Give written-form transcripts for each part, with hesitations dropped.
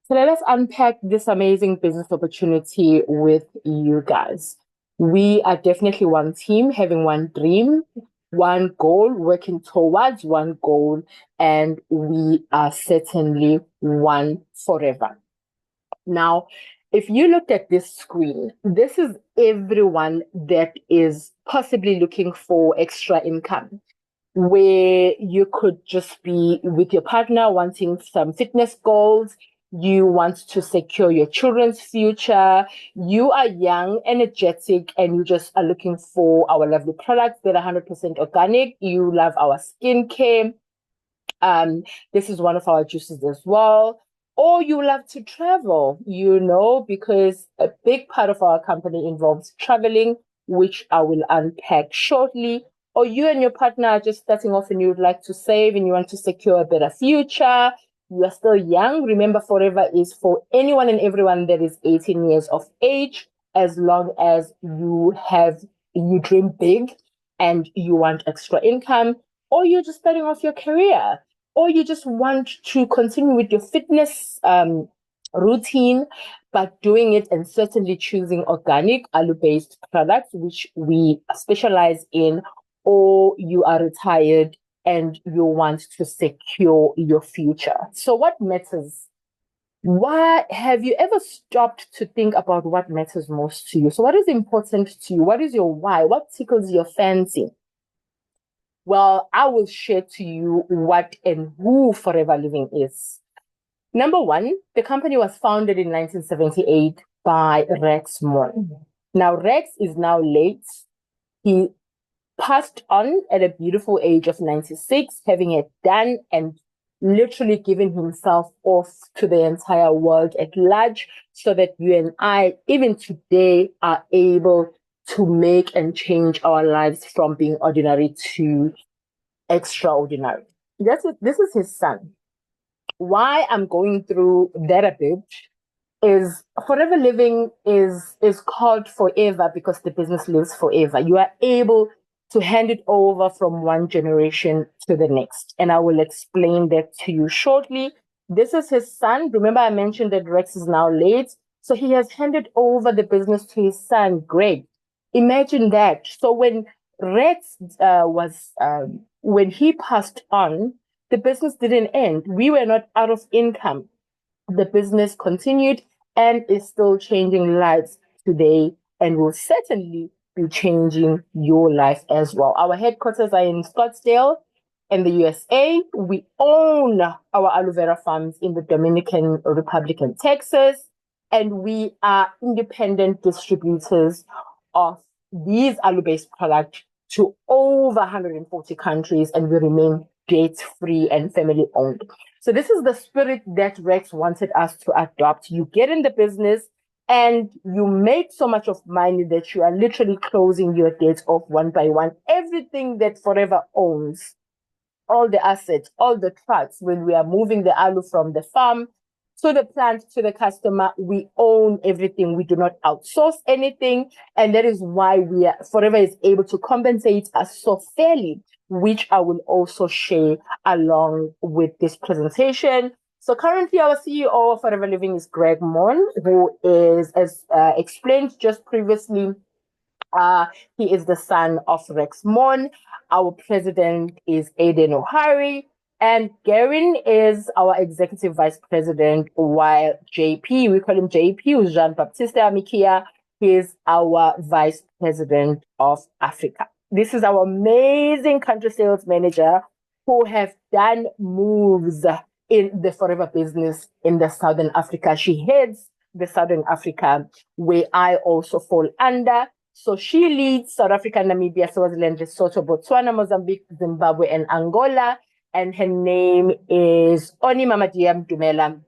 So let us unpack this amazing business opportunity with you guys. We are definitely one team, having one dream, one goal, working towards one goal, and we are certainly one forever. Now, if you look at this screen, this is everyone that is possibly looking for extra income, where you could just be with your partner wanting some fitness goals. You want to secure your children's future. You are young, energetic, and you just are looking for our lovely products that are 100% organic. You love our skincare. Um, this is one of our juices as well. Or you love to travel, because a big part of our company involves traveling, which I will unpack shortly. Or you and your partner are just starting off and you would like to save and you want to secure a better future. You are still young. Remember, forever is for anyone and everyone that is 18 years of age, as long as you dream big and you want extra income, or you're just starting off your career, or you just want to continue with your fitness routine, but doing it and certainly choosing organic alue-based products, which we specialize in, or you are retired and you want to secure your future. So what matters? Why have you ever stopped to think about what matters most to you? So what is important to you? What is your why? What tickles your fancy? Well, I will share to you what and who Forever Living is. Number one, the company was founded in 1978 by Rex Mon. Now, Rex is now late. He passed on at a beautiful age of 96, having it done and literally giving himself off to the entire world at large so that you and I, even today, are able to make and change our lives from being ordinary to extraordinary. This is his son. Why I'm going through that a bit is Forever Living is called forever because the business lives forever. You are able to hand it over from one generation to the next. And I will explain that to you shortly. This is his son. Remember, I mentioned that Rex is now late. So he has handed over the business to his son, Greg. Imagine that. So when Rex when he passed on, the business didn't end. We were not out of income. The business continued and is still changing lives today and will certainly be changing your life as well. Our headquarters are in Scottsdale in the USA. We own our aloe vera farms in the Dominican Republic and Texas, and we are independent distributors of these aloe-based products to over 140 countries, and we remain debt-free and family-owned. So this is the spirit that Rex wanted us to adopt. You get in the business and you make so much of money that you are literally closing your debts off one by one. Everything that Forever owns, all the assets, all the trucks, when we are moving the aloe from the farm to the plant to the customer, we own everything. We do not outsource anything. And that is why Forever is able to compensate us so fairly, which I will also share along with this presentation. So currently our CEO of Forever Living is Greg Mon, who is, as explained just previously, he is the son of Rex Mon. Our president is Aiden O'Hari. And Garin is our executive vice president, while JP, we call him JP, who's Jean Baptiste Amikia, he is our vice president of Africa. This is our amazing country sales manager who have done moves in the Forever business in the Southern Africa. She heads the Southern Africa, where I also fall under. So she leads South Africa, Namibia, Swaziland, Lesotho, Botswana, Mozambique, Zimbabwe, and Angola. And her name is Oni Mamadiam Dumela.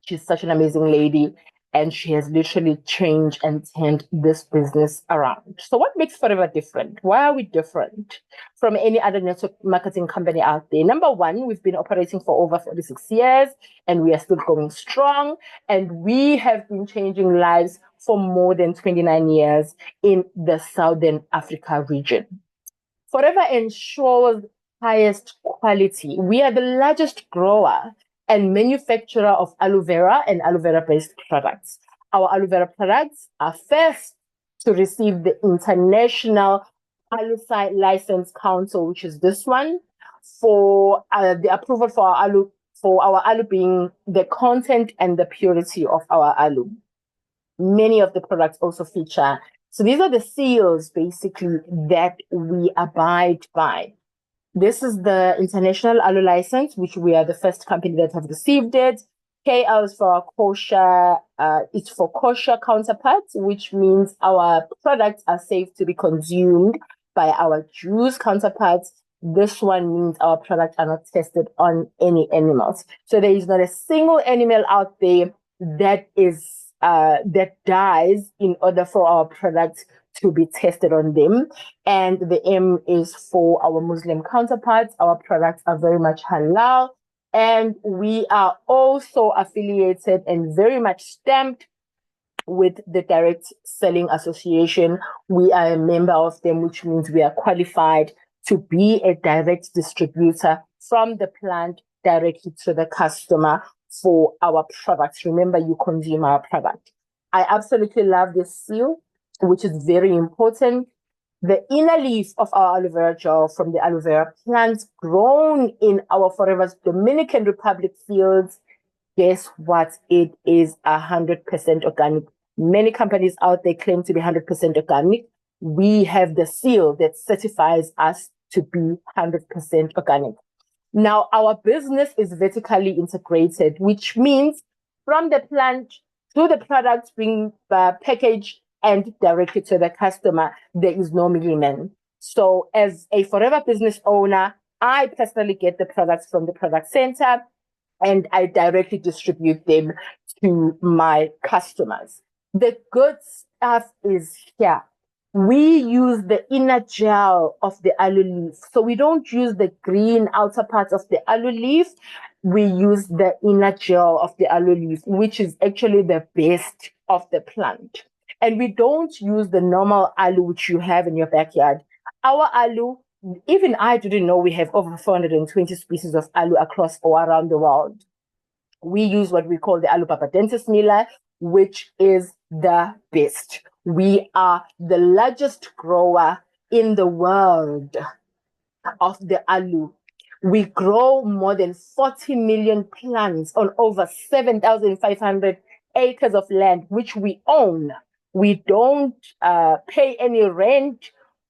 She's such an amazing lady, and she has literally changed and turned this business around. So what makes Forever different? Why are we different from any other network marketing company out there? Number one, we've been operating for over 46 years, and we are still going strong, and we have been changing lives for more than 29 years in the Southern Africa region. Forever ensures highest quality. We are the largest grower and manufacturer of aloe vera and aloe vera based products. Our aloe vera products are first to receive the International Aloe License Council, which is this one, for the approval for our aloe being the content and the purity of our aloe. Many of the products also feature. So these are the seals basically that we abide by. This is the International Aloe License, which we are the first company that have received it. KL is for our kosher, it's for kosher counterparts, which means our products are safe to be consumed by our Jews counterparts. This one means our products are not tested on any animals. So there is not a single animal out there that dies in order for our products to be tested on them. And the aim is for our Muslim counterparts. Our products are very much halal. And we are also affiliated and very much stamped with the Direct Selling Association. We are a member of them, which means we are qualified to be a direct distributor from the plant directly to the customer for our products. Remember, you consume our product. I absolutely love this seal, which is very important. The inner leaf of our aloe vera gel from the aloe vera plants grown in our Forever's Dominican Republic fields. Guess what? It is 100% organic. Many companies out there claim to be 100% organic. We have the seal that certifies us to be 100% organic. Now, our business is vertically integrated, which means from the plant to the products being packaged and directly to the customer, there is no middleman. So as a Forever business owner, I personally get the products from the product center and I directly distribute them to my customers. The good stuff is here. We use the inner gel of the aloe leaf. So we don't use the green outer part of the aloe leaf. We use the inner gel of the aloe leaf, which is actually the best of the plant. And we don't use the normal aloe which you have in your backyard. Our aloe, even I didn't know we have over 420 species of aloe across or around the world. We use what we call the aloe papadentis miller, which is the best. We are the largest grower in the world of the aloe. We grow more than 40 million plants on over 7,500 acres of land, which we own. We don't pay any rent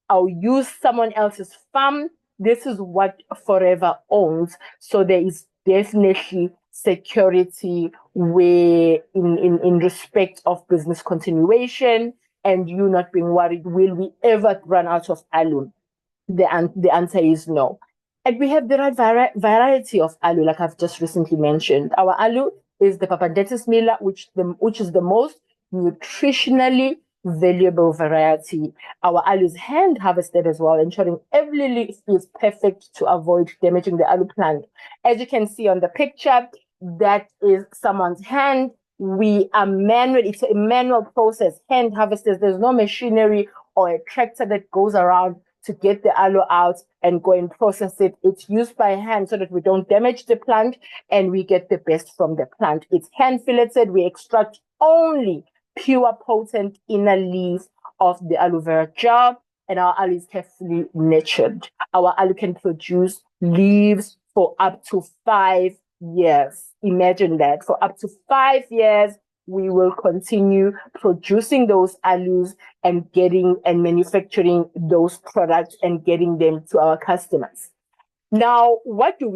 or use someone else's farm. This is what Forever owns. So there is definitely security where in respect of business continuation and you not being worried, will we ever run out of aloe? The answer is no. And we have the right variety of aloe, like I've just recently mentioned. Our aloe is the papadentis miller, which is the most nutritionally valuable variety. Our aloe is hand harvested as well, ensuring every leaf is perfect to avoid damaging the aloe plant. As you can see on the picture, that is someone's hand. We are manual. It's a manual process, hand harvesters. There's no machinery or a tractor that goes around to get the aloe out and go and process it. It's used by hand so that we don't damage the plant and we get the best from the plant. It's hand filleted. We extract only pure, potent inner leaf of the aloe vera gel, and our aloe is carefully nurtured. Our aloe can produce leaves for up to 5 years. Imagine that. For up to 5 years, we will continue producing those aloes and getting and manufacturing those products and getting them to our customers. Now, what do?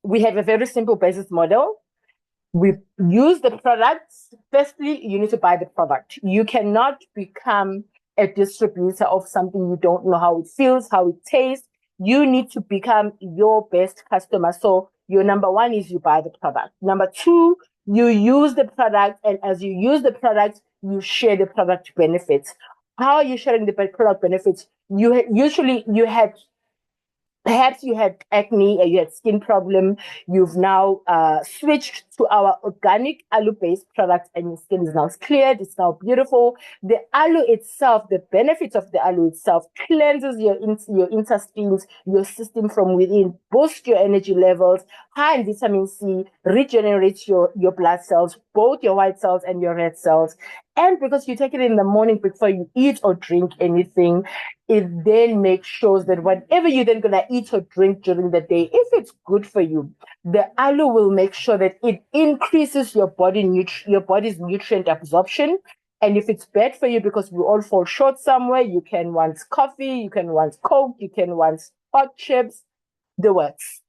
We have a very simple business model. We use the products. Firstly, you need to buy the product. You cannot become a distributor of something you don't know how it feels, how it tastes. You need to become your best customer. So your number one is you buy the product. Number two, you use the product. And as you use the product, you share the product benefits. How are you sharing the product benefits? Perhaps you had acne or you had skin problem. You've now switched to our organic aloe-based product, and your skin is now cleared, it's now beautiful. The aloe itself, the benefits of the aloe itself, cleanses your intestines, your system from within, boosts your energy levels, high in vitamin C, regenerates your blood cells, both your white cells and your red cells. And because you take it in the morning before you eat or drink anything, it then makes sure that whatever you're then going to eat or drink during the day, if it's good for you, the aloe will make sure that it increases your body's nutrient absorption. And if it's bad for you, because we all fall short somewhere, you can want coffee, you can want Coke, you can want hot chips, the works.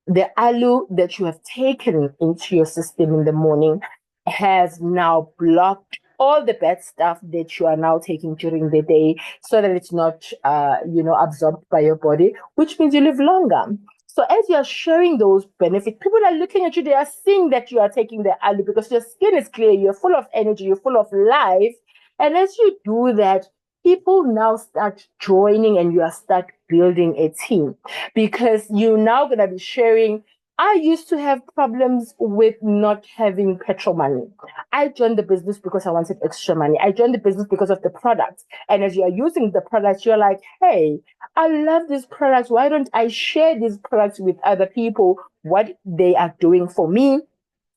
The aloe that you have taken into your system in the morning has now blocked all the bad stuff that you are now taking during the day, so that it's not absorbed by your body, which means you live longer. So as you are sharing those benefits, people are looking at you, they are seeing that you are taking the aloe because your skin is clear, you're full of energy, you're full of life. And as you do that, people now start joining and you start building a team, because you're now going to be sharing. I used to have problems with not having petrol money. I joined the business because I wanted extra money. I joined the business because of the product. And as you are using the products, you're like, hey, I love these products. Why don't I share these products with other people? What they are doing for me,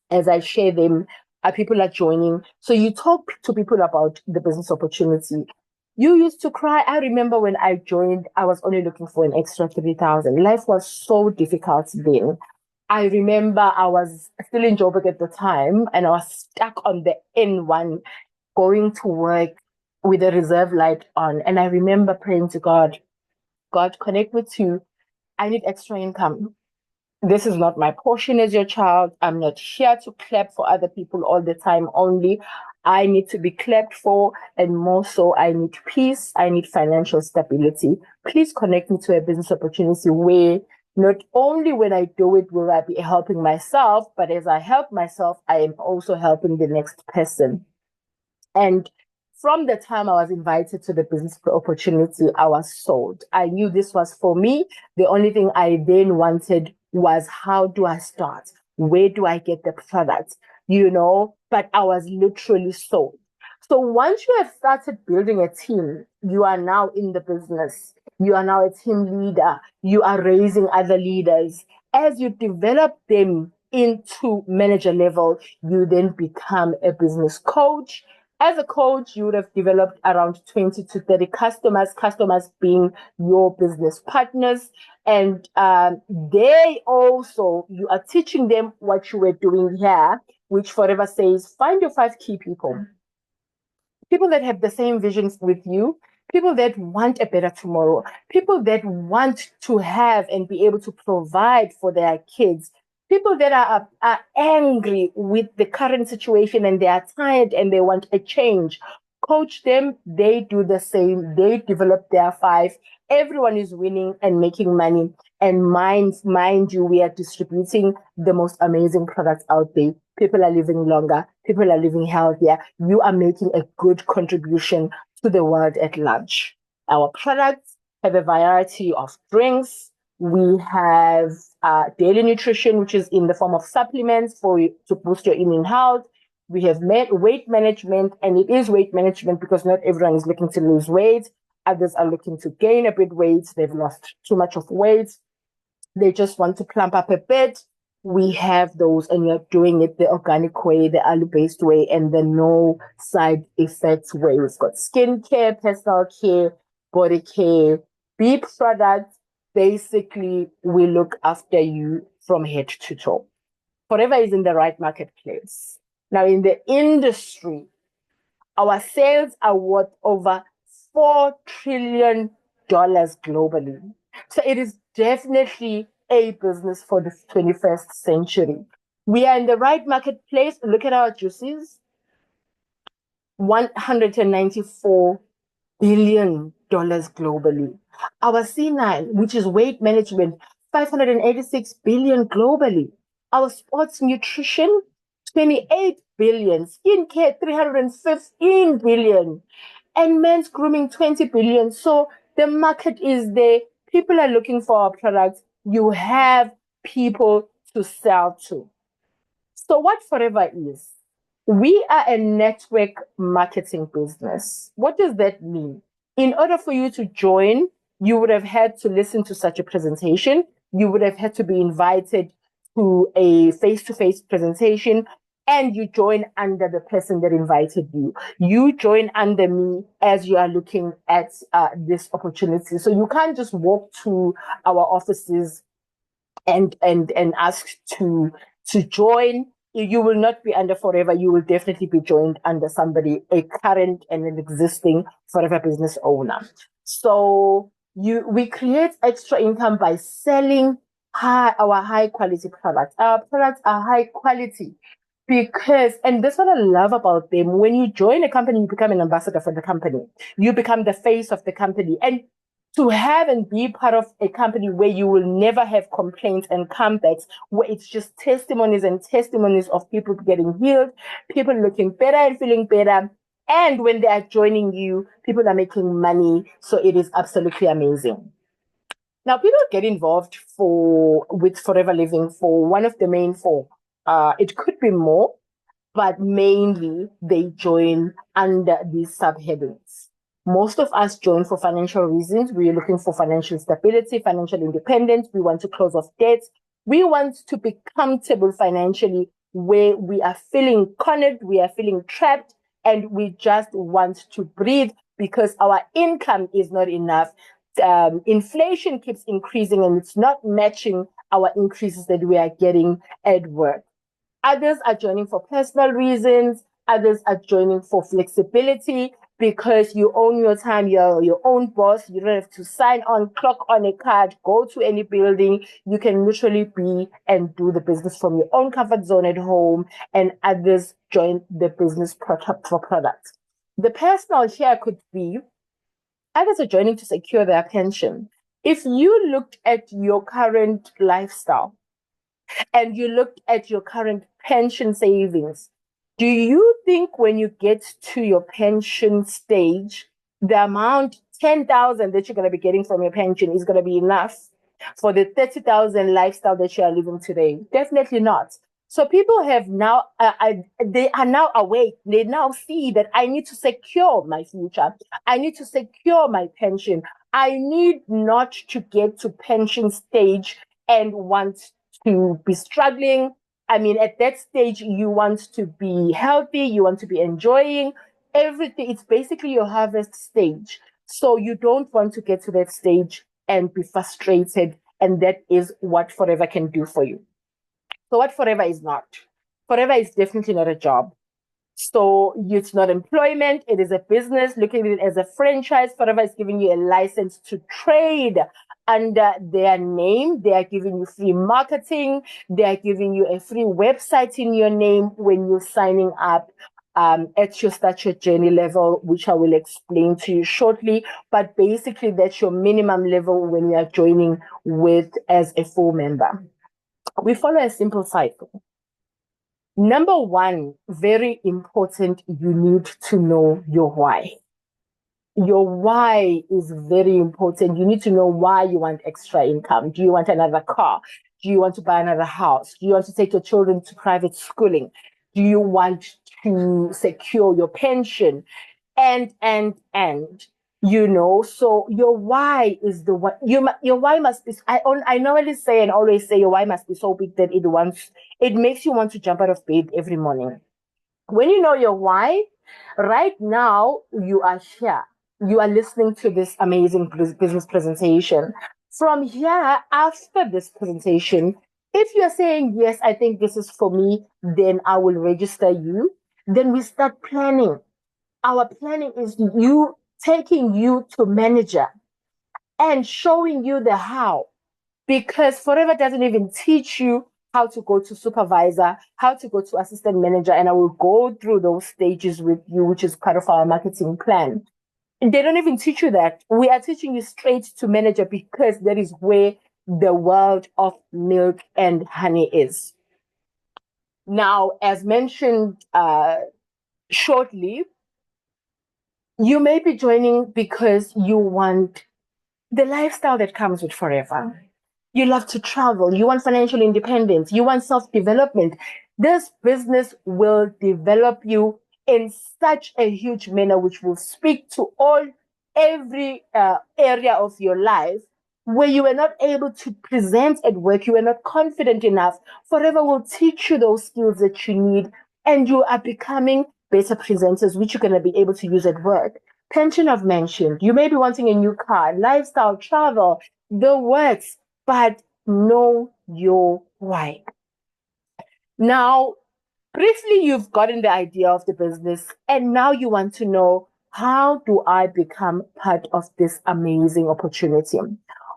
as I share them, people are joining. So you talk to people about the business opportunity. You used to cry. I remember when I joined, I was only looking for an extra 3,000. Life was so difficult then. I remember I was still in Joburg at the time, and I was stuck on the N1 going to work with a reserve light on. And I remember praying to God, God, connect with you. I need extra income. This is not my portion as your child. I'm not here to clap for other people all the time only. I need to be clapped for, and more so, I need peace. I need financial stability. Please connect me to a business opportunity where not only when I do it will I be helping myself, but as I help myself, I am also helping the next person. And from the time I was invited to the business opportunity, I was sold. I knew this was for me. The only thing I then wanted was, how do I start? Where do I get the product? But I was literally sold. So once you have started building a team, you are now in the business. You are now a team leader. You are raising other leaders. As you develop them into manager level, you then become a business coach. As a coach, you would have developed around 20 to 30 customers being your business partners. And they also, you are teaching them what you were doing here, which forever says, find your 5 key people. People that have the same visions with you, people that want a better tomorrow, people that want to have and be able to provide for their kids, people that are angry with the current situation and they are tired and they want a change. Coach them, they do the same, they develop their 5. Everyone is winning and making money. And mind you, we are distributing the most amazing products out there. People are living longer, people are living healthier. You are making a good contribution to the world at large. Our products have a variety of drinks. We have daily nutrition, which is in the form of supplements to boost your immune health. We have weight management, and it is weight management because not everyone is looking to lose weight. Others are looking to gain a bit weight. They've lost too much of weight. They just want to plump up a bit. We have those, and you're doing it the organic way, the aloe-based way, and the no side effects way. We've got skincare, personal care, body care, beep products. Basically, we look after you from head to toe. Forever is in the right marketplace. Now, in the industry, our sales are worth over $4 trillion globally. So it is definitely a business for the 21st century. We are in the right marketplace. Look at our juices. $194 billion globally. Our C9, which is weight management, $586 billion globally. Our sports nutrition, 28 billion. Skincare, 315 billion. And men's grooming, 20 billion. So the market is there. People are looking for our products. You have people to sell to. So what Forever is, we are a network marketing business. What does that mean? In order for you to join, you would have had to listen to such a presentation. You would have had to be invited to a face-to-face presentation, and you join under the person that invited you. You join under me as you are looking at this opportunity. So you can't just walk to our offices and ask to join. You will not be under Forever. You will definitely be joined under somebody, a current and an existing Forever business owner. So we create extra income by selling our high quality products. Our products are high quality because, and that's what I love about them. When you join a company, you become an ambassador for the company. You become the face of the company. And to have and be part of a company where you will never have complaints and comebacks, where it's just testimonies and testimonies of people getting healed, people looking better and feeling better. And when they are joining you, people are making money. So it is absolutely amazing. Now, people get involved with Forever Living for one of the main four. It could be more, but mainly they join under these subheadings. Most of us join for financial reasons. We're looking for financial stability, financial independence. We want to close off debts. We want to be comfortable financially where we are feeling cornered, we are feeling trapped, and we just want to breathe because our income is not enough. Inflation keeps increasing and it's not matching our increases that we are getting at work. Others are joining for personal reasons. Others are joining for flexibility because you own your time. You're your own boss. You don't have to sign on, clock on a card, go to any building. You can literally be and do the business from your own comfort zone at home. And others join the business product for products. The personal here could be others are joining to secure their pension. If you looked at your current lifestyle, and you looked at your current pension savings, do you think when you get to your pension stage, the amount 10,000 that you're going to be getting from your pension is going to be enough for the 30,000 lifestyle that you are living today? Definitely not. So people have now, they are now awake. They now see that I need to secure my future. I need to secure my pension. I need not to get to pension stage and want to be struggling. I mean, at that stage, you want to be healthy, you want to be enjoying everything. It's basically your harvest stage. So you don't want to get to that stage and be frustrated. And that is what Forever can do for you. So what Forever is not. Forever is definitely not a job. So it's not employment, it is a business. Looking at it as a franchise, Forever is giving you a license to trade under their name. They are giving you free marketing. They are giving you a free website in your name when you're signing up at your Start Your Journey level, which I will explain to you shortly. But basically, that's your minimum level when you are joining with as a full member. We follow a simple cycle. Number one, very important, you need to know your why. Your why is very important. You need to know why you want extra income. Do you want another car? Do you want to buy another house? Do you want to take your children to private schooling? Do you want to secure your pension? And so your why is the one. Your why must be. I normally say and always say your why must be so big that it makes you want to jump out of bed every morning. When you know your why, right now you are here. You are listening to this amazing business presentation. From here, after this presentation, if you're saying, yes, I think this is for me, then I will register you. Then we start planning. Our planning is you taking you to manager and showing you the how. Because Forever doesn't even teach you how to go to supervisor, how to go to assistant manager, and I will go through those stages with you, which is part of our marketing plan. They don't even teach you that. We are teaching you straight to manager because that is where the world of milk and honey is. Now, as mentioned shortly, you may be joining because you want the lifestyle that comes with Forever. You love to travel. You want financial independence. You want self-development. This business will develop you in such a huge manner, which will speak to every area of your life where you were not able to present at work, you were not confident enough. Forever will teach you those skills that you need, and you are becoming better presenters, which you're going to be able to use at work. Pension I've mentioned. You may be wanting a new car, lifestyle, travel, the works, but know your why. Now, briefly, you've gotten the idea of the business, and now you want to know, how do I become part of this amazing opportunity?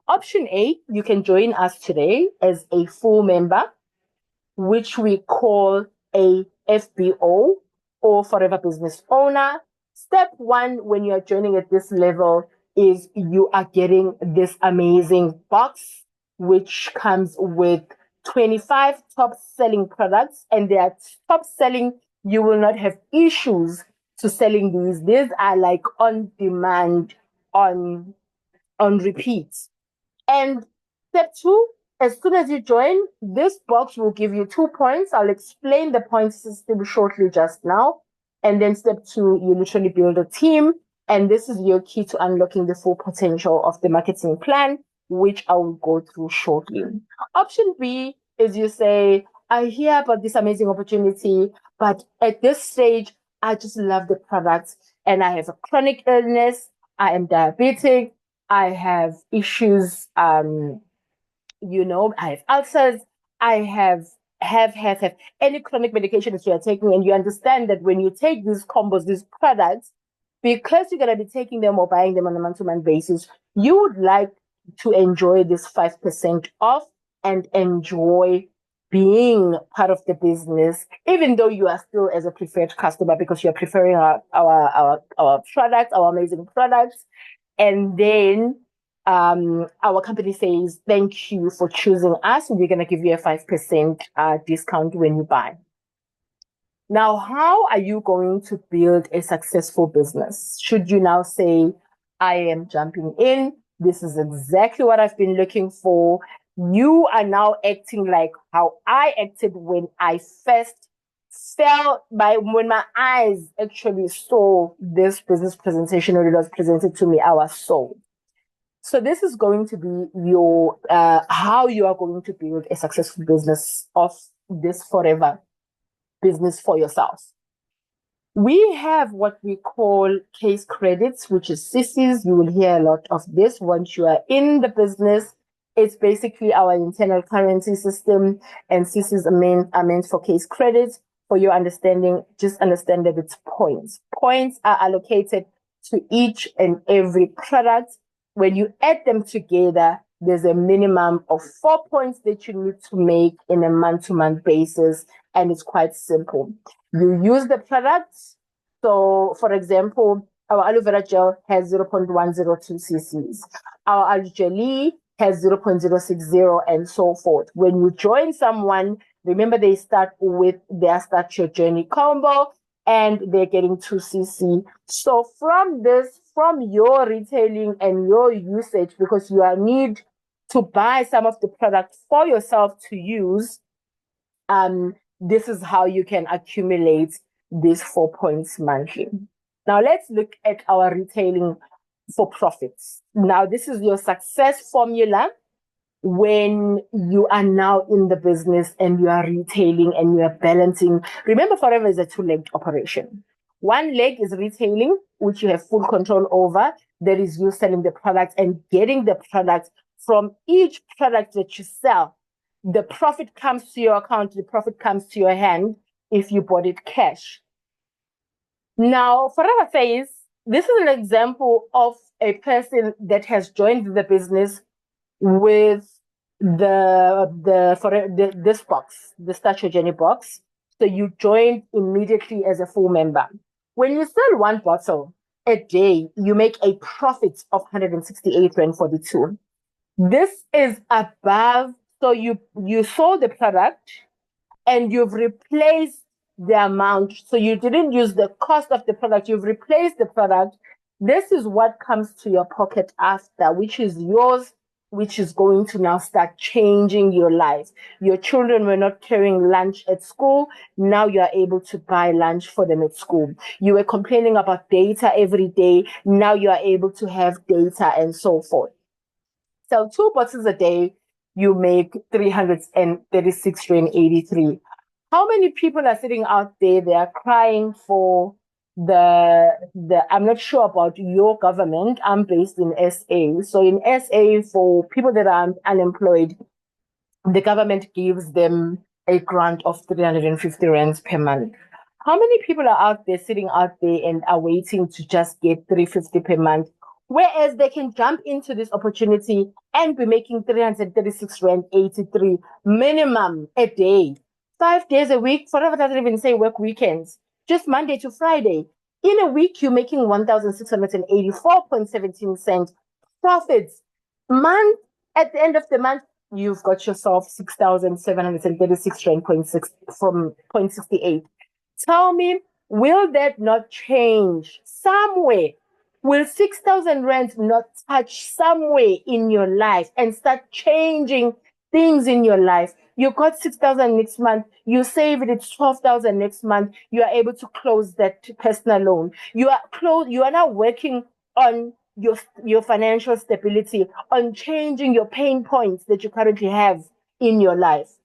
Option A, you can join us today as a full member, which we call a FBO, or Forever Business Owner. Step one, when you are joining at this level, is you are getting this amazing box, which comes with 25 top selling products, and they are top selling. You will not have issues to selling these. These are like on demand, on repeat. And step two, as soon as you join, this box will give you 2 points. I'll explain the point system shortly just now. And then step two, you literally build a team. And this is your key to unlocking the full potential of the marketing plan, which I will go through shortly. Option B is you say, I hear about this amazing opportunity, but at this stage, I just love the product and I have a chronic illness. I am diabetic. I have issues, I have ulcers, I have any chronic medication that you are taking, and you understand that when you take these combos, these products, because you're going to be taking them or buying them on a month-to-month basis, you would like to enjoy this 5% off and enjoy being part of the business, even though you are still as a preferred customer because you're preferring our products, our amazing products. And then our company says, thank you for choosing us. We're going to give you a 5% discount when you buy. Now, how are you going to build a successful business? Should you now say, I am jumping in, this is exactly what I've been looking for. You are now acting like how I acted when I first when my eyes actually saw this business presentation, or it was presented to me, I was sold. So this is going to be your how you are going to build a successful business of this Forever business for yourself. We have what we call case credits, which is CCs. You will hear a lot of this once you are in the business. It's basically our internal currency system, and CCs are meant for case credits. For your understanding, just understand that it's points. Points are allocated to each and every product. When you add them together, there's a minimum of 4 points that you need to make in a month-to-month basis, and it's quite simple. You use the products. So, for example, our aloe vera gel has 0.102 cc's. Our aloe jelly has 0.060, and so forth. When you join someone, remember they start with their Start Your Journey combo, and they're getting 2 cc. So from your retailing and your usage, because you need to buy some of the products for yourself to use, this is how you can accumulate these 4 points monthly. Now let's look at our retailing for profits. Now this is your success formula when you are now in the business and you are retailing and you are balancing. Remember, Forever is a two-legged operation. One leg is retailing, which you have full control over. That is you selling the product and getting the product. From each product that you sell, the profit comes to your account, the profit comes to your hand if you bought it cash. Now, Forever says, this is an example of a person that has joined the business with this box, the Start Your Journey box. So you joined immediately as a full member. When you sell one bottle a day, you make a profit of 168.42. This is above. So you sold the product and you've replaced the amount. So you didn't use the cost of the product, you've replaced the product. This is what comes to your pocket after, which is yours which is going to now start changing your life. Your children were not carrying lunch at school. Now you are able to buy lunch for them at school. You were complaining about data every day. Now you are able to have data and so forth. Sell 2 boxes a day, you make 336.83. How many people are sitting out there? They are crying for the. I'm not sure about your government. I'm based in SA. So in SA, for people that are unemployed, the government gives them a grant of 350 rands per month. How many people are out there sitting out there and are waiting to just get 350 per month? Whereas they can jump into this opportunity and be making 336 rand 83 minimum a day, 5 days a week. Forever doesn't even say work weekends, just Monday to Friday. In a week, you're making 1,684.17 cents profits. Month at the end of the month, you've got yourself 6,736 rand point six from 0.68. Tell me, will that not change somewhere? Will 6,000 rand not touch somewhere in your life and start changing things in your life? You got 6,000 next month, you save it, it's 12,000 next month, you are able to close that personal loan. You are now working on your financial stability, on changing your pain points that you currently have in your life.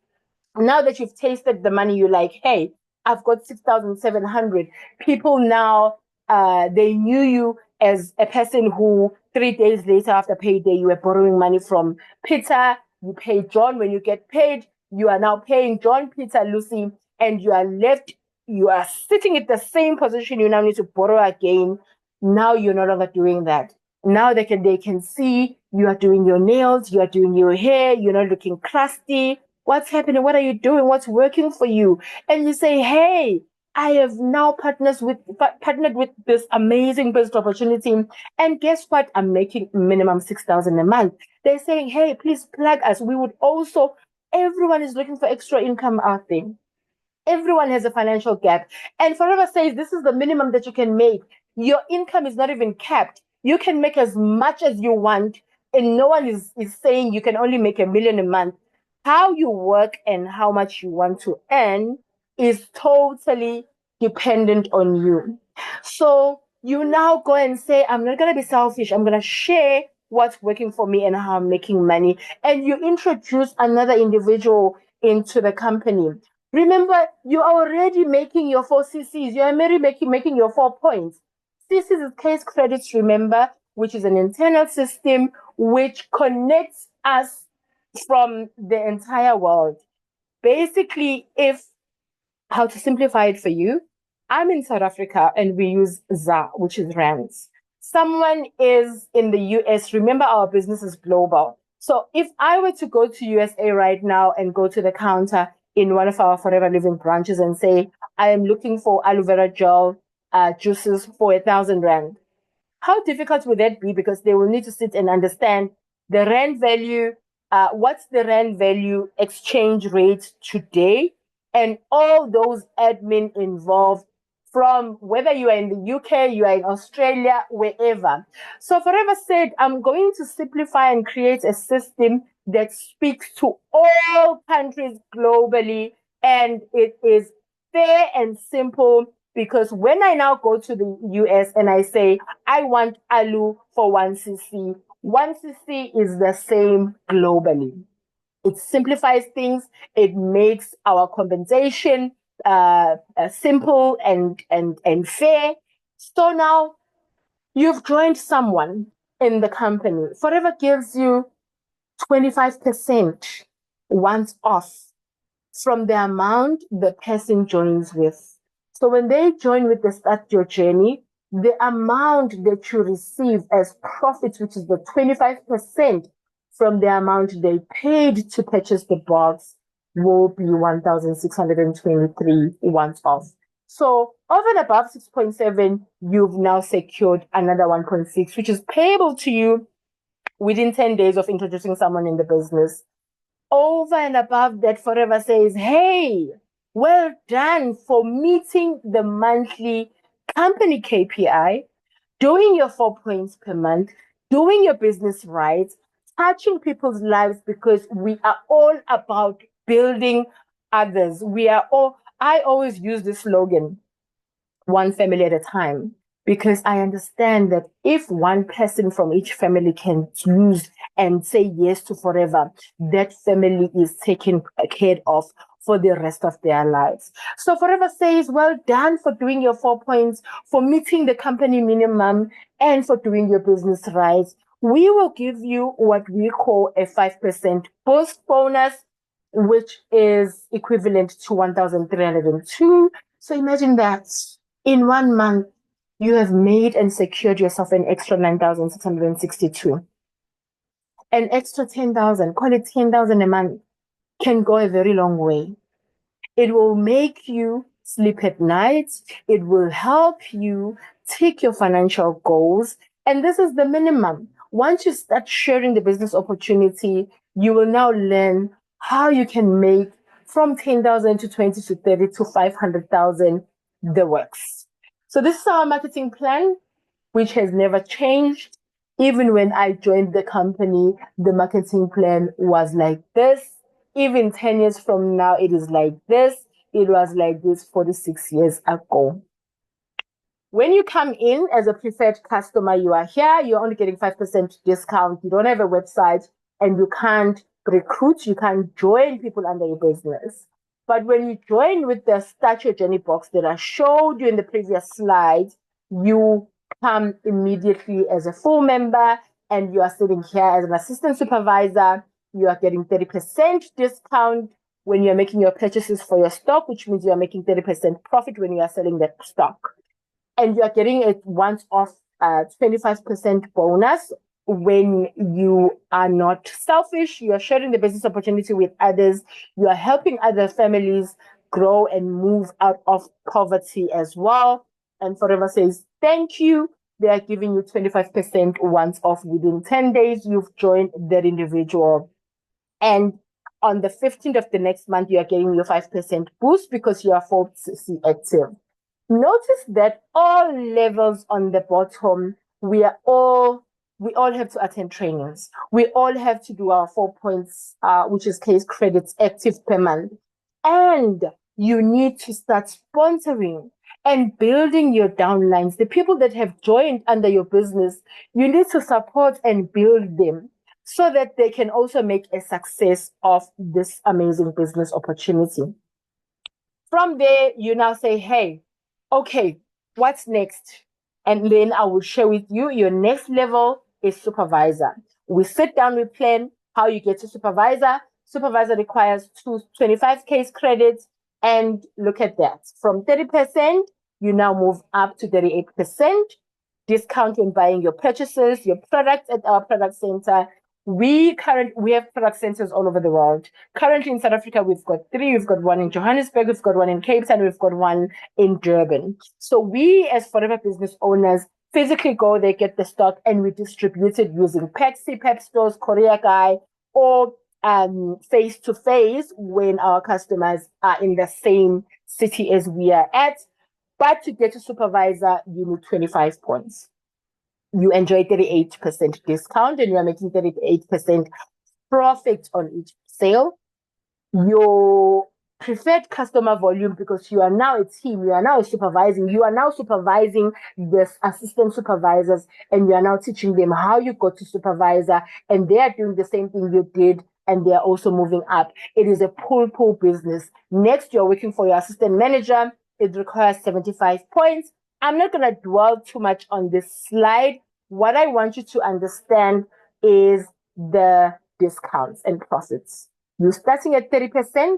Now that you've tasted the money, you're like, hey, I've got 6,700. People now, they knew you as a person who 3 days later after payday, you were borrowing money from Peter. You pay John. When you get paid, you are now paying John, Peter, Lucy, and you are sitting at the same position. You now need to borrow again. Now you're no longer doing that. Now they can see you are doing your nails, you are doing your hair, you're not looking crusty. What's happening? What are you doing? What's working for you? And you say, hey, I have now partnered with this amazing business opportunity. And guess what? I'm making minimum 6,000 a month. They're saying, hey, please plug us. We would also, everyone is looking for extra income out there. Everyone has a financial gap. And Forever says this is the minimum that you can make. Your income is not even capped. You can make as much as you want, and no one is saying you can only make 1 million a month. How you work and how much you want to earn is totally dependent on you. So you now go and say, I'm not going to be selfish. I'm going to share what's working for me and how I'm making money. And you introduce another individual into the company. Remember, you're already making your 4 CCs. You're already making your 4 points. CCs is case credits, remember, which is an internal system which connects us from the entire world. Basically, if how to simplify it for you, I'm in South Africa and we use ZA, which is rands. Someone is in the US. Remember, our business is global. So if I were to go to USA right now and go to the counter in one of our Forever Living branches and say, I am looking for aloe vera gel juices for 1,000 rand, how difficult would that be? Because they will need to sit and understand the rand value, what's the rand value exchange rate today, and all those admin involved from whether you are in the UK, you are in Australia, wherever. So Forever said, I'm going to simplify and create a system that speaks to all countries globally, and it is fair and simple. Because when I now go to the US and I say, I want aloe for 1 cc, 1 cc is the same globally. It simplifies things. It makes our compensation simple and fair. So now you've joined someone in the company. Forever gives you 25% once off from the amount the person joins with. So when they join with the Start Your Journey, the amount that you receive as profits, which is the 25% from the amount they paid to purchase the box, will be 1,623 once off. So over and above 6.7, you've now secured another 1.6, which is payable to you within 10 days of introducing someone in the business. Over and above that, Forever says, hey, well done for meeting the monthly company KPI, doing your 4 points per month, doing your business right, touching people's lives because we are all about building others. I always use this slogan, one family at a time, because I understand that if one person from each family can choose and say yes to forever, that family is taken care of for the rest of their lives. So Forever says, well done for doing your 4 points, for meeting the company minimum, and for doing your business right. We will give you what we call a 5% boost bonus, which is equivalent to 1,302. So imagine that in 1 month, you have made and secured yourself an extra 9,662. An extra 10,000, call it 10,000 a month, can go a very long way. It will make you sleep at night. It will help you take your financial goals. And this is the minimum. Once you start sharing the business opportunity, you will now learn how you can make from 10,000 to 20 to 30 to 500,000 the works. So this is our marketing plan, which has never changed. Even when I joined the company, the marketing plan was like this. Even 10 years from now, it is like this. It was like this 46 years ago. When you come in as a preferred customer, you are here, you're only getting 5% discount. You don't have a website and you can't recruit, you can't join people under your business. But when you join with the Start Your Journey box that I showed you in the previous slide, you come immediately as a full member and you are sitting here as an assistant supervisor. You are getting 30% discount when you're making your purchases for your stock, which means you are making 30% profit when you are selling that stock. And you are getting a once-off 25% bonus when you are not selfish. You are sharing the business opportunity with others. You are helping other families grow and move out of poverty as well. And Forever says, thank you. They are giving you 25% once off within 10 days. You've joined that individual. And on the 15th of the next month, you are getting your 5% boost because you are 4C active. Notice that all levels on the bottom, we all have to attend trainings. We all have to do our 4 points, which is case credits active per month. And you need to start sponsoring and building your downlines. The people that have joined under your business, you need to support and build them so that they can also make a success of this amazing business opportunity. From there, you now say, hey, okay, what's next? And then I will share with you your next level is supervisor. We sit down, we plan how you get to supervisor. Supervisor requires 25 case credits, and look at that. From 30%, you now move up to 38% discount when buying your purchases, your products at our product center. We have product centers all over the world. Currently in South Africa, we've got 3. We've got one in Johannesburg, we've got one in Cape Town, we've got one in Durban. So we, as Forever business owners, physically go there, get the stock, and we distribute it using Pepsi, Pep stores, Korea Guy, or face-to-face when our customers are in the same city as we are at. But to get a supervisor, you need 25 points. You enjoy 38% discount and you are making 38% profit on each sale. Your preferred customer volume, because you are now a team, you are now supervising the assistant supervisors, and you are now teaching them how you got to supervisor, and they are doing the same thing you did, and they are also moving up. It is a pull business. Next, you're working for your assistant manager. It requires 75 points. I'm not going to dwell too much on this slide. What I want you to understand is the discounts and profits. You're starting at 30%,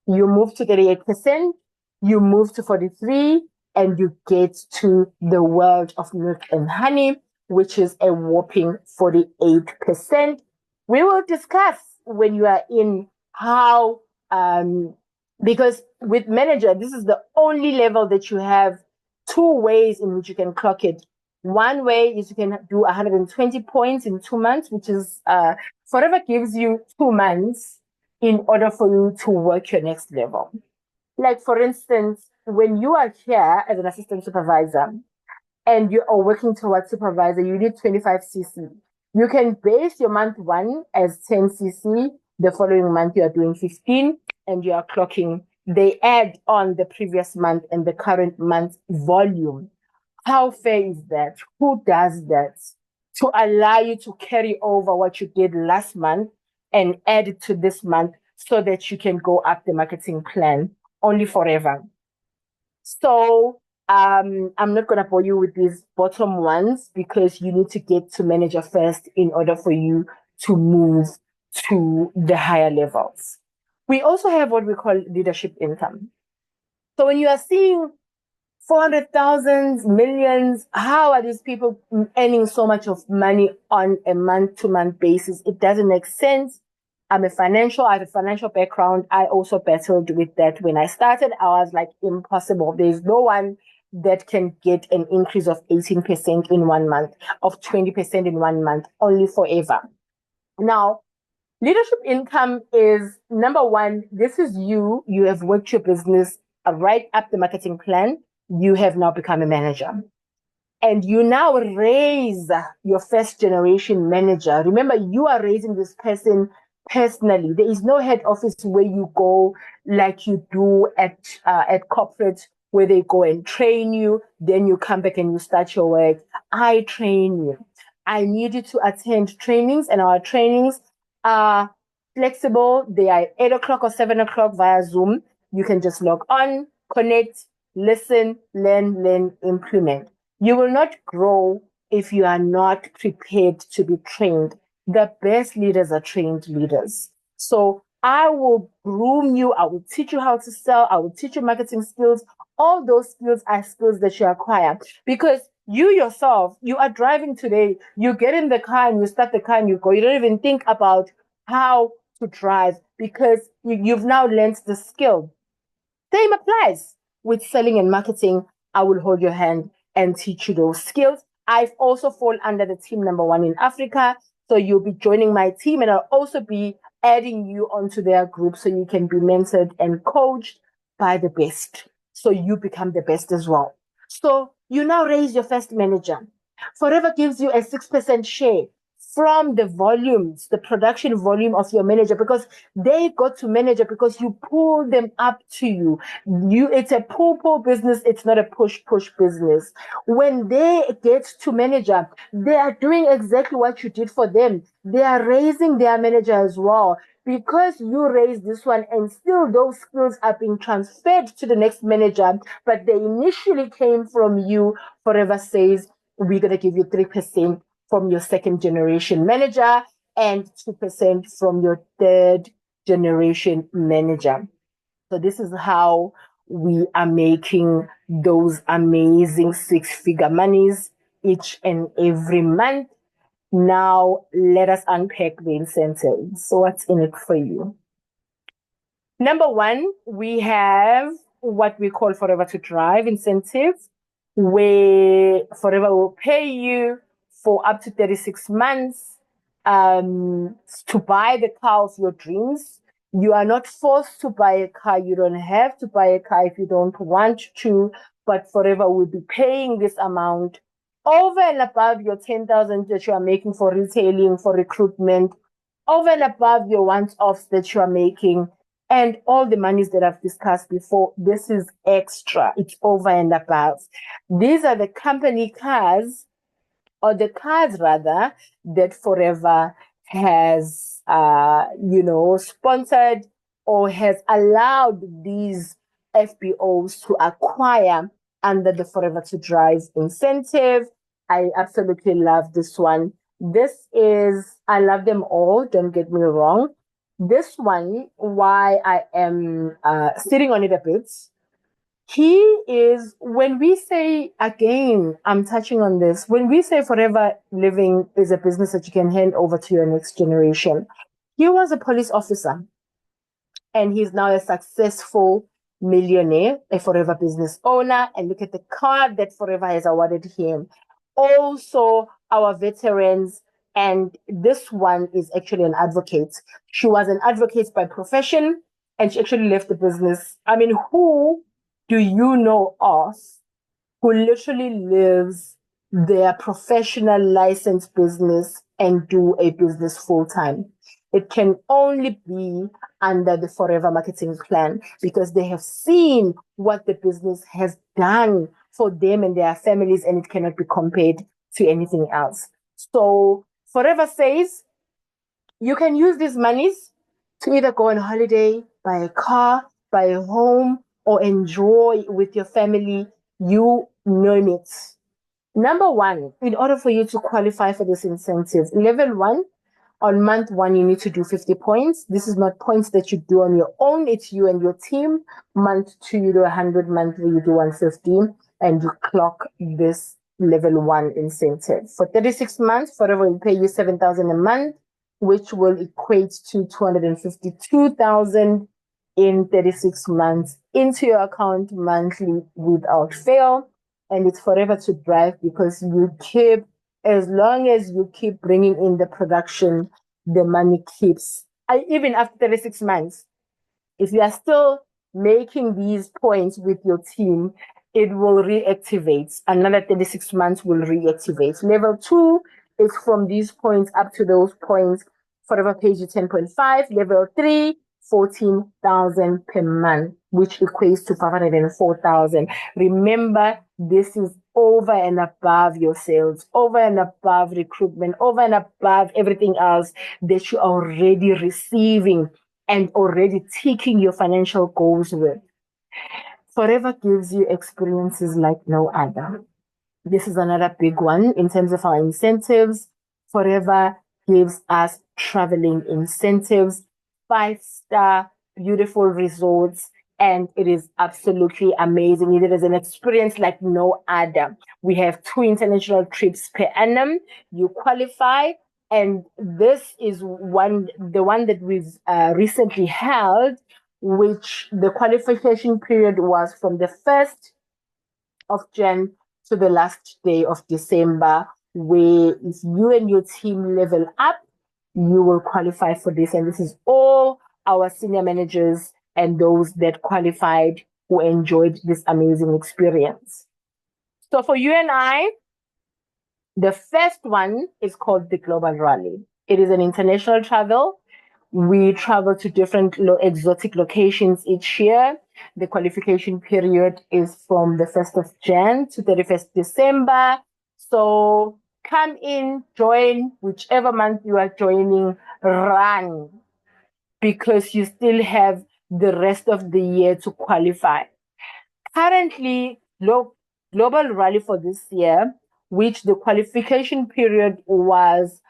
you move to 38%, you move to 43%, and you get to the world of milk and honey, which is a whopping 48%. We will discuss when you are in how, because with manager, this is the only level that you have 2 ways in which you can clock it. One way is you can do 120 points in 2 months, which is Forever gives you 2 months in order for you to work your next level. Like, for instance, when you are here as an assistant supervisor and you are working towards supervisor, you need 25 CC. You can base your month one as 10 cc. The following month, you are doing 15 and you are clocking. They add on the previous month and the current month's volume. How fair is that? Who does that? To allow you to carry over what you did last month and add it to this month so that you can go up the marketing plan only forever. So I'm not gonna bore you with these bottom ones because you need to get to manager first in order for you to move to the higher levels. We also have what we call leadership income. So when you are seeing 400,000, millions, how are these people earning so much of money on a month-to-month basis? It doesn't make sense. I have a financial background. I also battled with that. When I started, I was like, impossible. There's no one that can get an increase of 18% in 1 month, of 20% in 1 month, only forever. Now, leadership income is number one. This is you. You have worked your business right up the marketing plan. You have now become a manager. And you now raise your first generation manager. Remember, you are raising this person personally. There is no head office where you go like you do at corporate, where they go and train you, then you come back and you start your work. I train you. I need you to attend trainings, and our trainings are flexible. They are 8 o'clock or 7 o'clock via Zoom. You can just log on, connect, listen, learn, implement. You will not grow if you are not prepared to be trained. The best leaders are trained leaders. So I will groom you. I will teach you how to sell. I will teach you marketing skills. All those skills are skills that you acquire because you yourself, you are driving today. You get in the car and you start the car and you go. You don't even think about how to drive because you've now learned the skill. Same applies with selling and marketing. I will hold your hand and teach you those skills. I've also fall under the team number one in Africa. So you'll be joining my team and I'll also be adding you onto their group so you can be mentored and coached by the best. So you become the best as well. So you now raise your first manager. Forever gives you a 6% share from the volumes, the production volume of your manager, because they got to manager because you pull them up to you. It's a pull business. It's not a push business. When they get to manager, they are doing exactly what you did for them. They are raising their manager as well because you raised this one and still those skills are being transferred to the next manager, but they initially came from you. Forever says, we're going to give you 3% from your second generation manager and 2% from your third generation manager. So this is how we are making those amazing 6-figure monies each and every month. Now let us unpack the incentives. So what's in it for you? Number one, we have what we call Forever to Drive incentive, where Forever will pay you for up to 36 months to buy the car of your dreams. You are not forced to buy a car. You don't have to buy a car if you don't want to, but Forever will be paying this amount over and above your 10,000 that you are making for retailing, for recruitment, over and above your once-offs that you are making. And all the monies that I've discussed before, this is extra. It's over and above. These are the company cars, or the cars rather, that Forever has, sponsored or has allowed these FBOs to acquire under the Forever to Drive incentive. I absolutely love this one. I love them all, don't get me wrong. This one, why I am sitting on it a bit, he is, when we say, again, I'm touching on this, when we say Forever Living is a business that you can hand over to your next generation, he was a police officer and he's now a successful millionaire, a Forever business owner, and look at the card that Forever has awarded him. Also, our veterans, and this one is actually an advocate. She was an advocate by profession, and she actually left the business. I mean, who do you know of who literally lives their professional licensed business and do a business full time. It can only be under the Forever Marketing Plan because they have seen what the business has done for them and their families, and it cannot be compared to anything else. So Forever says you can use these monies to either go on holiday, buy a car, buy a home, or enjoy with your family. You name it. Number one, in order for you to qualify for this incentive, level one, on month one, you need to do 50 points. This is not points that you do on your own. It's you and your team. Month two, you do 100. Month three, you do 150. And you clock this level one incentive. For 36 months, Forever will pay you 7,000 a month, which will equate to 252,000 in 36 months into your account monthly without fail. And it's forever to drive because as long as you keep bringing in the production, the money keeps. Even after 36 months, if you are still making these points with your team, it will reactivate. Another 36 months will reactivate. Level two is from these points up to those points. Forever pays you 10.5. Level three, 14,000 per month, which equates to 504,000. Remember, this is over and above your sales, over and above recruitment, over and above everything else that you're already receiving and already ticking your financial goals with. Forever gives you experiences like no other. This is another big one in terms of our incentives. Forever gives us traveling incentives, 5-star beautiful resorts, and it is absolutely amazing. It is an experience like no other. We have 2 international trips per annum. You qualify, and this is the one that we've recently held, which the qualification period was from the 1st of Jan to the last day of December, where if you and your team level up, you will qualify for this. And this is all our senior managers and those that qualified who enjoyed this amazing experience. So for you and I, the first one is called the Global Rally. It is an international travel. We travel to different exotic locations each year. The qualification period is from the 1st of Jan to 31st December. So come in, join whichever month you are joining, run, because you still have the rest of the year to qualify. Currently, Global Rally for this year, which the qualification period was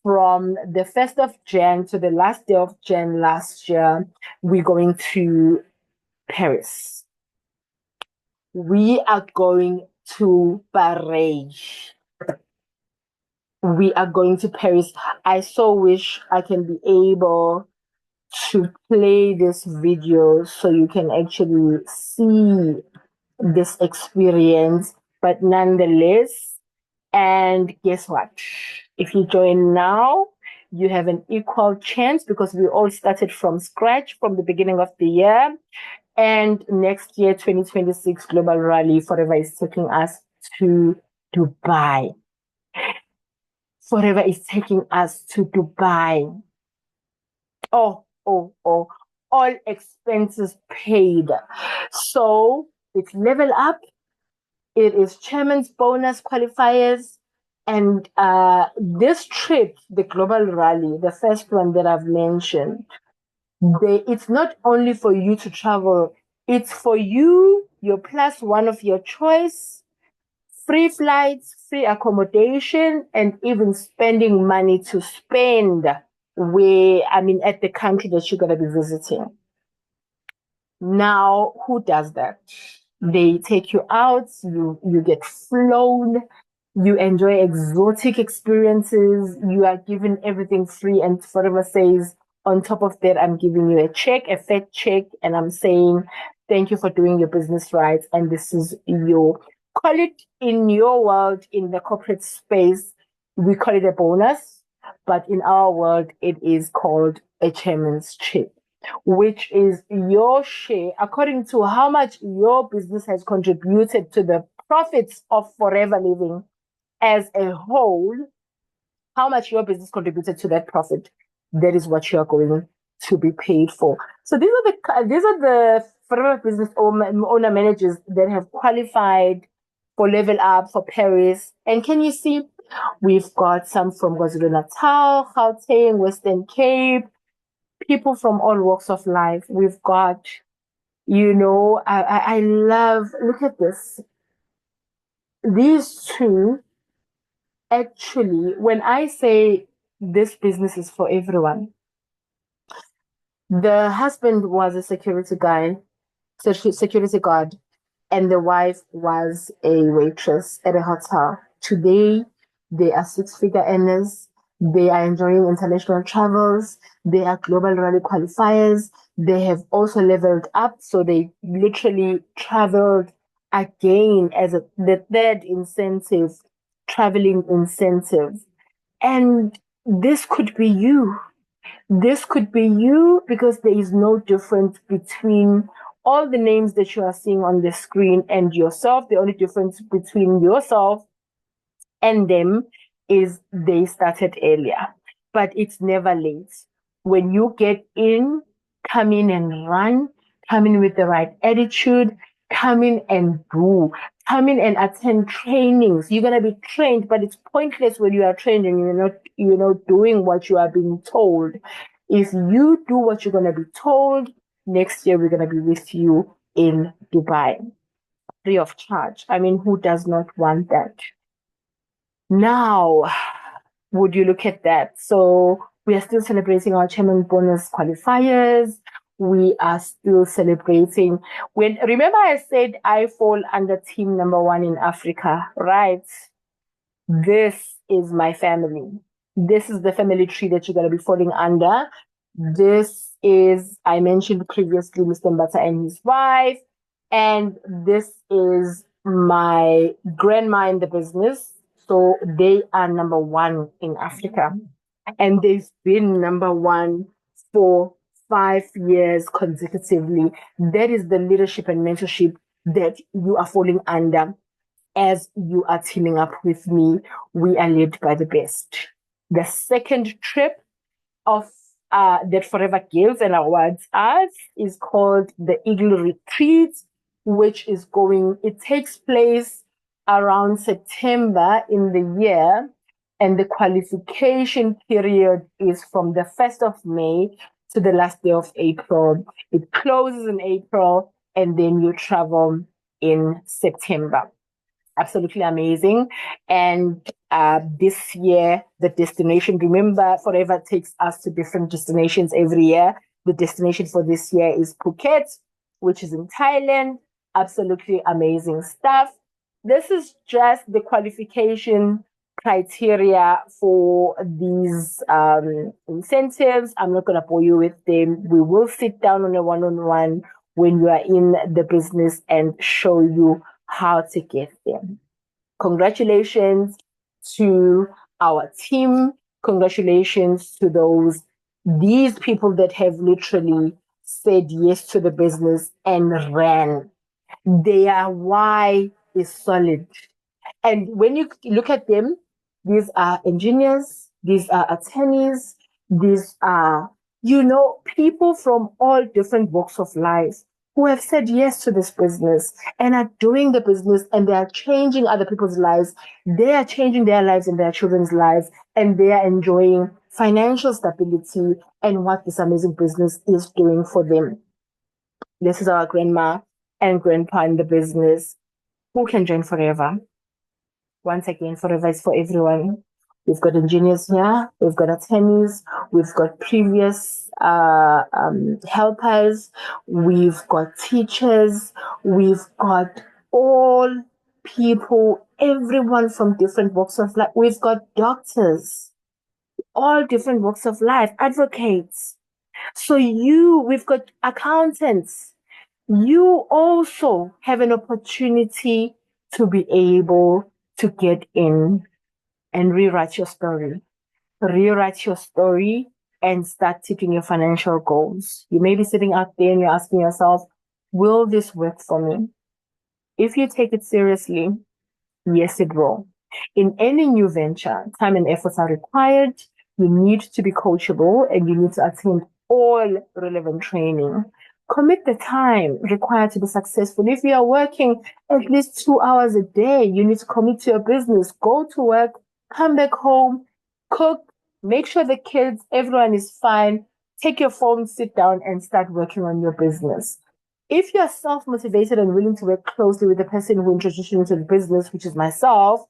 from the 1st of Jan to the last day of Jan last year, we're going to Paris. We are going to Paris. We are going to Paris. I so wish I can be able to play this video so you can actually see this experience, but nonetheless, and guess what? If you join now, you have an equal chance because we all started from scratch from the beginning of the year. And next year, 2026 Global Rally Forever is taking us to Dubai. Forever is taking us to Dubai. Oh, all expenses paid. So it's level up. It is chairman's bonus qualifiers. And this trip, the Global Rally, the first one that I've mentioned, it's not only for you to travel, it's for you, your plus one of your choice, free flights, free accommodation, and even spending money to spend at the country that you're going to be visiting. Now, who does that? They take you out, you get flown, you enjoy exotic experiences, you are given everything free, and Forever says, on top of that, I'm giving you a fat check, and I'm saying, thank you for doing your business right, and this is your, call it in your world, in the corporate space, we call it a bonus, but in our world, it is called a chairman's check, which is your share according to how much your business has contributed to the profits of Forever Living as a whole. how much your business contributed to that profit, that is what you're going to be paid for. So these are the forever business owner managers that have qualified for Level Up, for Paris. And can you see, we've got some from KwaZulu-Natal, Gauteng, Western Cape, people from all walks of life. We've got, I love, look at this. These two, actually, when I say this business is for everyone, the husband was a security guard, and the wife was a waitress at a hotel. Today, they are six-figure earners. They are enjoying international travels. They are global rally qualifiers. They have also leveled up, so they literally traveled again as the third incentive, traveling incentive. And this could be you. This could be you, because there is no difference between all the names that you are seeing on the screen and yourself. The only difference between yourself and them is they started earlier, but it's never late. When you get in, come in and run, come in with the right attitude, come in and do, come in and attend trainings. You're going to be trained, but it's pointless when you are trained and you're not doing what you are being told. If you do what you're going to be told, next year we're going to be with you in Dubai, free of charge. I mean, who does not want that? Now, would you look at that? So we are still celebrating our chairman bonus qualifiers. We are still celebrating. Remember I said I fall under team number 1 in Africa, right? This is my family. This is the family tree that you're going to be falling under. This is, I mentioned previously, Mr. Mbata and his wife. And this is my grandma in the business. So they are number 1 in Africa. And they've been number 1 for 5 years consecutively. That is the leadership and mentorship that you are falling under. As you are teaming up with me, we are led by the best. The second trip of that Forever gives and awards us is called the Eagle Retreat, which it takes place around September in the year, and the qualification period is from the 1st of May to the last day of April. It closes in April, and then you travel in September. Absolutely amazing. And this year, the destination, remember, Forever takes us to different destinations every year. The destination for this year is Phuket, which is in Thailand. Absolutely amazing stuff. This is just the qualification criteria for these incentives. I'm not going to bore you with them. We will sit down on a one-on-one when you are in the business and show you how to get them. Congratulations to our team. Congratulations to these people that have literally said yes to the business and ran. Their why is solid. And when you look at them, these are engineers, these are attorneys, these are, people from all different walks of life who have said yes to this business and are doing the business, and they are changing other people's lives. They are changing their lives and their children's lives, and they are enjoying financial stability and what this amazing business is doing for them. This is our grandma and grandpa in the business. Who can join Forever? Once again, Forever is for everyone. We've got engineers here, we've got attorneys, we've got previous helpers, we've got teachers, we've got all people, everyone from different walks of life. We've got doctors, all different walks of life, advocates. So we've got accountants. You also have an opportunity to be able to get in and rewrite your story. Rewrite your story and start ticking your financial goals. You may be sitting out there and you're asking yourself, will this work for me? If you take it seriously, yes, it will. In any new venture, time and efforts are required. You need to be coachable and you need to attend all relevant training. Commit the time required to be successful. If you are working at least 2 hours a day, you need to commit to your business. Go to work, come back home, cook, make sure the kids, everyone is fine. Take your phone, sit down, and start working on your business. If you're self-motivated and willing to work closely with the person who introduced you into the business, which is myself,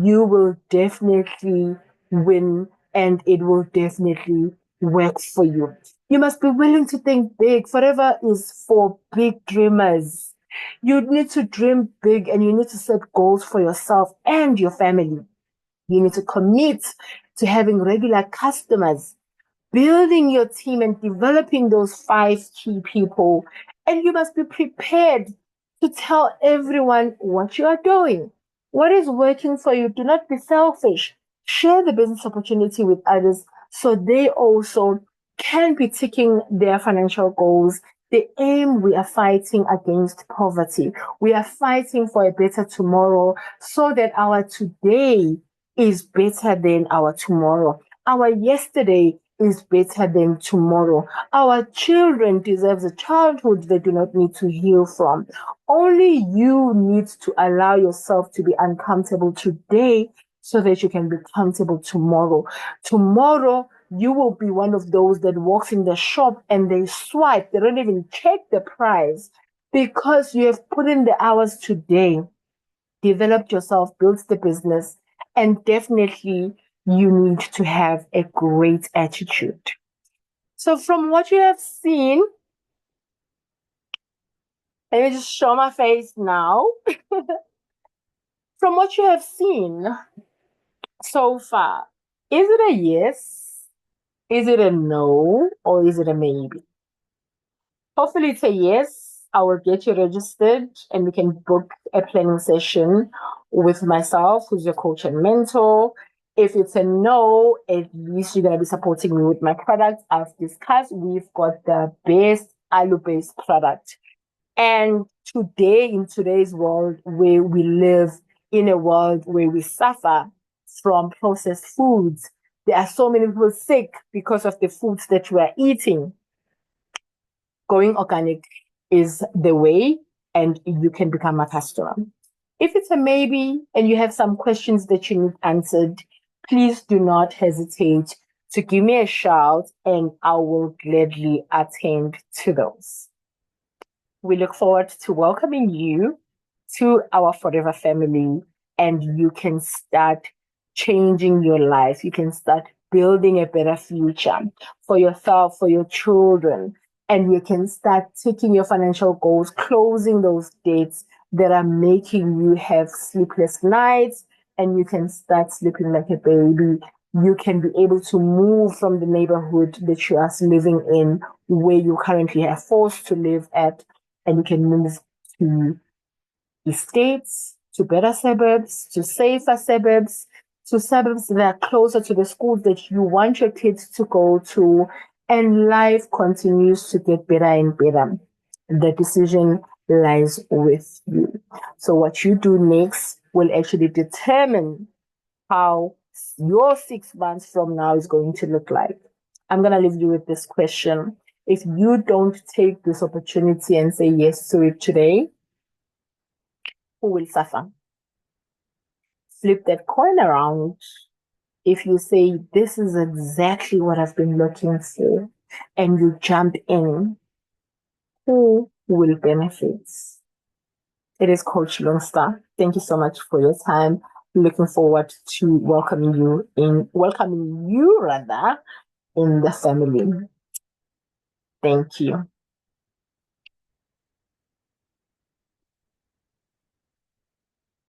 you will definitely win and it will definitely work for you. You must be willing to think big. Forever is for big dreamers. You need to dream big and you need to set goals for yourself and your family. You need to commit to having regular customers, building your team and developing those 5 key people. And you must be prepared to tell everyone what you are doing, what is working for you. Do not be selfish. Share the business opportunity with others so they also can be ticking their financial goals. The aim, we are fighting against poverty. We are fighting for a better tomorrow so that our today is better than our tomorrow. Our yesterday is better than tomorrow. Our children deserve a childhood they do not need to heal from. Only you need to allow yourself to be uncomfortable today so that you can be comfortable tomorrow. Tomorrow, you will be one of those that walks in the shop and they swipe. They don't even check the price because you have put in the hours today, developed yourself, built the business, and definitely you need to have a great attitude. So from what you have seen, let me just show my face now. From what you have seen so far, is it a yes? Is it a no? Or is it a maybe? Hopefully it's a yes. I will get you registered and we can book a planning session with myself, who's your coach and mentor. If it's a no, at least you're going to be supporting me with my product. I've discussed, we've got the best aloo-based product. And today, in today's world, where we live in a world where we suffer from processed foods, there are so many people sick because of the foods that we are eating. Going organic is the way, and you can become a customer. If it's a maybe and you have some questions that you need answered, please do not hesitate to give me a shout and I will gladly attend to those. We look forward to welcoming you to our forever family, and you can start changing your life. You can start building a better future for yourself, for your children, and you can start taking your financial goals, closing those dates that are making you have sleepless nights, and you can start sleeping like a baby. You can be able to move from the neighborhood that you are living in, where you currently are forced to live at, and you can move to estates, to better suburbs, to safer suburbs, to suburbs that are closer to the schools that you want your kids to go to, and life continues to get better and better. The decision lies with you. So what you do next will actually determine how your 6 months from now is going to look like. I'm going to leave you with this question. If you don't take this opportunity and say yes to it today, who will suffer? Flip that coin around. If you say, this is exactly what I've been looking for, and you jump in, who will benefit? It is Coach Longstar. Thank you so much for your time. Looking forward to welcoming you in the family. Thank you.